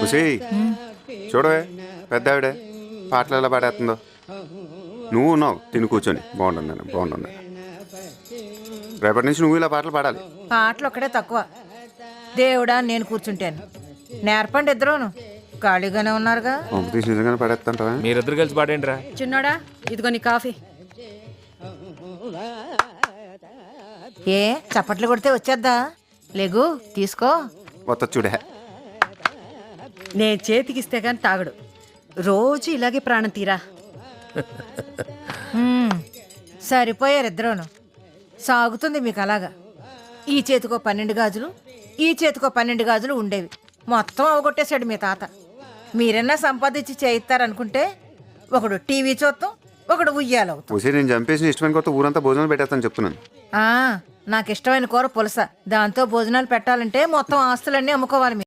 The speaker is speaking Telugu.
ఉసి చూడవే పెద్ద ఆవిడే పాటలు ఎలా పాడేస్తుందో. నువ్వు ఉన్నావు తిని కూర్చొని బాగుంటుంది. రేపటి నుంచి నువ్వు ఇలా పాటలు పాడాలి. పాటలు ఒక్కడే తక్కువ. దేవుడా నేను కూర్చుంటాను. నేర్పండి ఇద్దరును. ఖాళీగానే ఉన్నారుగా. కాంపిటీషన్ నిజంగానే పాడేస్తుంటావా? మీరిద్దరు కలిసి పాడేంటి రా. చిన్నోడా ఇదిగో నీ కాఫీ. ఏ చప్పట్లు కొడితే వచ్చేద్దా? లేగు తీసుకో. మొత్త చూడే నేను చేతికిస్తే గాని తాగడు. రోజు ఇలాగే ప్రాణం తీరా. సరిపోయారు ఇద్దరును. సాగుతుంది మీకు అలాగా. ఈ చేతికో 12 గాజులు, ఈ చేతికో 12 గాజులు ఉండేవి. మొత్తం అవగొట్టేశాడు మీ తాత. మీరన్నా సంపాదించి చేయిస్తారనుకుంటే ఒకడు టీవీ చూస్తాం, ఒకడు ఉయ్యాలవుతాం. ఉసి నేను చంపేసి ఇష్టమైన కొత్త ఊరంతా భోజనం పెట్టేస్తాను చెప్తున్నాను. నాకు ఇష్టమైన కూర పులస. దాంతో భోజనాలు పెట్టాలంటే మొత్తం ఆస్తులన్నీ అమ్ముకోవాలి.